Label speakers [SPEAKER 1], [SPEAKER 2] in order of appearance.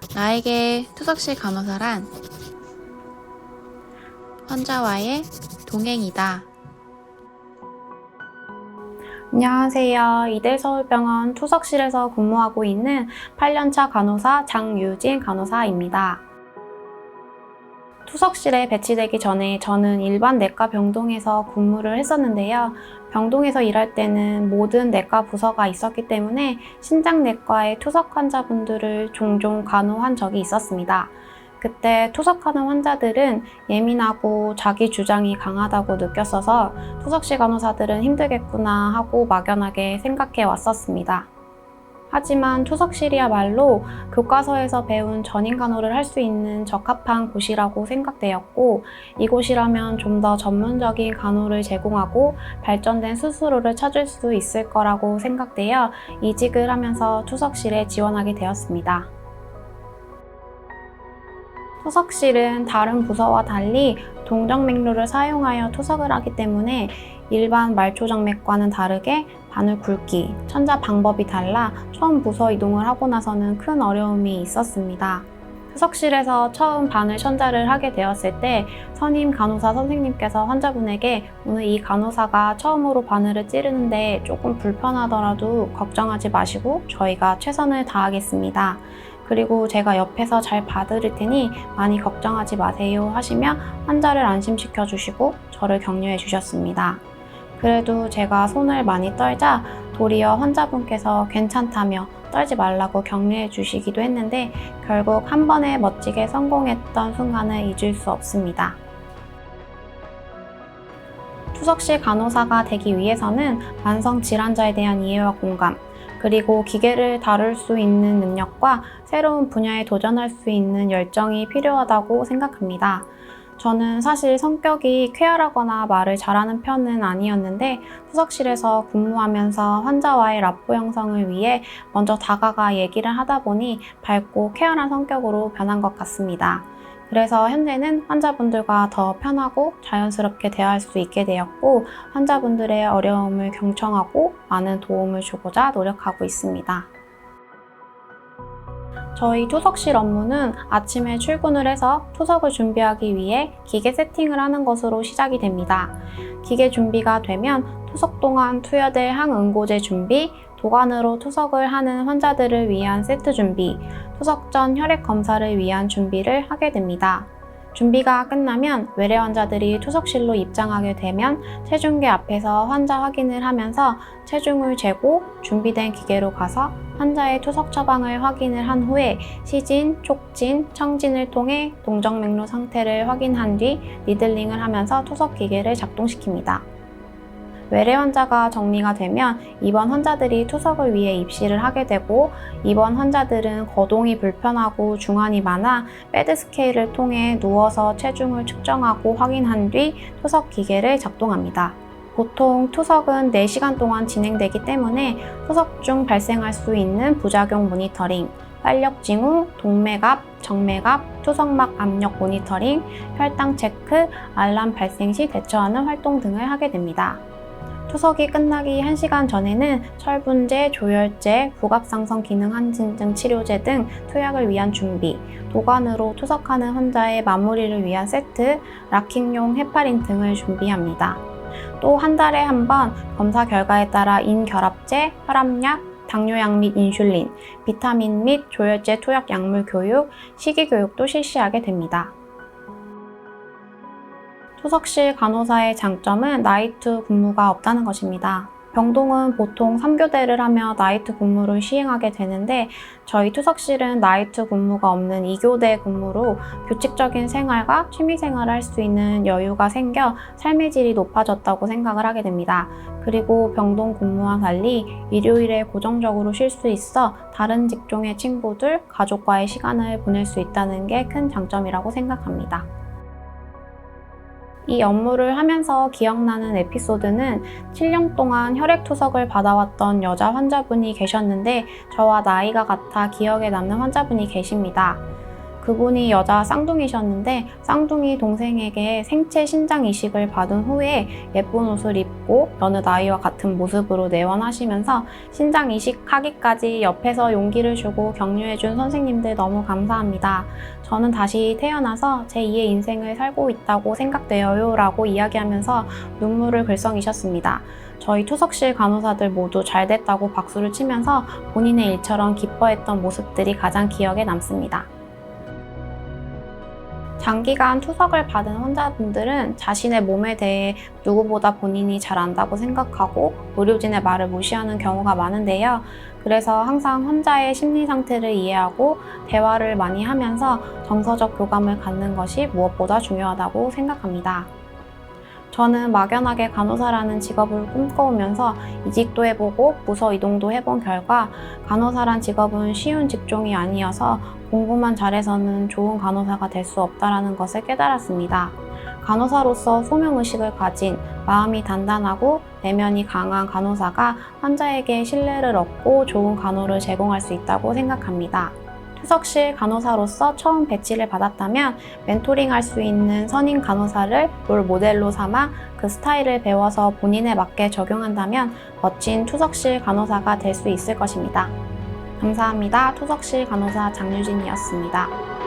[SPEAKER 1] 나에게 투석실 간호사란 환자와의 동행이다.
[SPEAKER 2] 안녕하세요. 이대서울병원 투석실에서 근무하고 있는 8년차 간호사 장유진 간호사입니다. 투석실에 배치되기 전에 저는 일반 내과 병동에서 근무를 했었는데요. 병동에서 일할 때는 모든 내과 부서가 있었기 때문에 신장내과의 투석 환자분들을 종종 간호한 적이 있었습니다. 그때 투석하는 환자들은 예민하고 자기 주장이 강하다고 느꼈어서 투석실 간호사들은 힘들겠구나 하고 막연하게 생각해 왔었습니다. 하지만 투석실이야말로 교과서에서 배운 전인 간호를 할 수 있는 적합한 곳이라고 생각되었고, 이곳이라면 좀 더 전문적인 간호를 제공하고 발전된 수술호를 찾을 수 있을 거라고 생각되어 이직을 하면서 투석실에 지원하게 되었습니다. 투석실은 다른 부서와 달리 동정맥류를 사용하여 투석을 하기 때문에 일반 말초정맥과는 다르게 바늘 굵기, 천자 방법이 달라 처음 부서 이동을 하고 나서는 큰 어려움이 있었습니다. 투석실에서 처음 바늘 천자를 하게 되었을 때 선임 간호사 선생님께서 환자분에게 오늘 이 간호사가 처음으로 바늘을 찌르는데 조금 불편하더라도 걱정하지 마시고 저희가 최선을 다하겠습니다. 그리고 제가 옆에서 잘 봐드릴 테니 많이 걱정하지 마세요 하시며 환자를 안심시켜 주시고 저를 격려해 주셨습니다. 그래도 제가 손을 많이 떨자 도리어 환자분께서 괜찮다며 떨지 말라고 격려해 주시기도 했는데 결국 한 번에 멋지게 성공했던 순간을 잊을 수 없습니다. 투석실 간호사가 되기 위해서는 만성 질환자에 대한 이해와 공감, 그리고 기계를 다룰 수 있는 능력과 새로운 분야에 도전할 수 있는 열정이 필요하다고 생각합니다. 저는 사실 성격이 쾌활하거나 말을 잘하는 편은 아니었는데 투석실에서 근무하면서 환자와의 라포 형성을 위해 먼저 다가가 얘기를 하다 보니 밝고 쾌활한 성격으로 변한 것 같습니다. 그래서 현재는 환자분들과 더 편하고 자연스럽게 대화할 수 있게 되었고 환자분들의 어려움을 경청하고 많은 도움을 주고자 노력하고 있습니다. 저희 투석실 업무는 아침에 출근을 해서 투석을 준비하기 위해 기계 세팅을 하는 것으로 시작이 됩니다. 기계 준비가 되면 투석 동안 투여될 항응고제 준비, 도관으로 투석을 하는 환자들을 위한 세트 준비, 투석 전 혈액 검사를 위한 준비를 하게 됩니다. 준비가 끝나면 외래 환자들이 투석실로 입장하게 되면 체중계 앞에서 환자 확인을 하면서 체중을 재고 준비된 기계로 가서 환자의 투석 처방을 확인을 한 후에 시진, 촉진, 청진을 통해 동정맥류 상태를 확인한 뒤 니들링을 하면서 투석 기계를 작동시킵니다. 외래 환자가 정리가 되면 입원 환자들이 투석을 위해 입실을 하게 되고 입원 환자들은 거동이 불편하고 중환이 많아 배드 스케일을 통해 누워서 체중을 측정하고 확인한 뒤 투석 기계를 작동합니다. 보통 투석은 4시간 동안 진행되기 때문에 투석 중 발생할 수 있는 부작용 모니터링, 빨력 징후, 동맥압, 정맥압, 투석막 압력 모니터링, 혈당 체크, 알람 발생 시 대처하는 활동 등을 하게 됩니다. 투석이 끝나기 1시간 전에는 철분제, 조혈제, 부갑상선 기능 항진증 치료제 등 투약을 위한 준비, 도관으로 투석하는 환자의 마무리를 위한 세트, 락킹용 헤파린 등을 준비합니다. 또 한 달에 한 번 검사 결과에 따라 인결합제, 혈압약, 당뇨약 및 인슐린, 비타민 및 조혈제 투약 약물 교육, 식이 교육도 실시하게 됩니다. 투석실 간호사의 장점은 나이트 근무가 없다는 것입니다. 병동은 보통 3교대를 하며 나이트 근무를 시행하게 되는데 저희 투석실은 나이트 근무가 없는 2교대 근무로 규칙적인 생활과 취미생활을 할 수 있는 여유가 생겨 삶의 질이 높아졌다고 생각을 하게 됩니다. 그리고 병동 근무와 달리 일요일에 고정적으로 쉴 수 있어 다른 직종의 친구들, 가족과의 시간을 보낼 수 있다는 게 큰 장점이라고 생각합니다. 이 업무를 하면서 기억나는 에피소드는 7년 동안 혈액투석을 받아왔던 여자 환자분이 계셨는데 저와 나이가 같아 기억에 남는 환자분이 계십니다. 그분이 여자 쌍둥이셨는데 쌍둥이 동생에게 생체 신장 이식을 받은 후에 예쁜 옷을 입고 여느 나이와 같은 모습으로 내원하시면서 신장 이식하기까지 옆에서 용기를 주고 격려해준 선생님들 너무 감사합니다. 저는 다시 태어나서 제2의 인생을 살고 있다고 생각되어요 라고 이야기하면서 눈물을 글썽이셨습니다. 저희 투석실 간호사들 모두 잘 됐다고 박수를 치면서 본인의 일처럼 기뻐했던 모습들이 가장 기억에 남습니다. 장기간 투석을 받은 환자분들은 자신의 몸에 대해 누구보다 본인이 잘 안다고 생각하고 의료진의 말을 무시하는 경우가 많은데요. 그래서 항상 환자의 심리 상태를 이해하고 대화를 많이 하면서 정서적 교감을 갖는 것이 무엇보다 중요하다고 생각합니다. 저는 막연하게 간호사라는 직업을 꿈꿔오면서 이직도 해보고 부서 이동도 해본 결과 간호사란 직업은 쉬운 직종이 아니어서 공부만 잘해서는 좋은 간호사가 될 수 없다는 것을 깨달았습니다. 간호사로서 소명의식을 가진 마음이 단단하고 내면이 강한 간호사가 환자에게 신뢰를 얻고 좋은 간호를 제공할 수 있다고 생각합니다. 투석실 간호사로서 처음 배치를 받았다면 멘토링할 수 있는 선임 간호사를 롤 모델로 삼아 그 스타일을 배워서 본인에 맞게 적용한다면 멋진 투석실 간호사가 될 수 있을 것입니다. 감사합니다. 투석실 간호사 장유진이었습니다.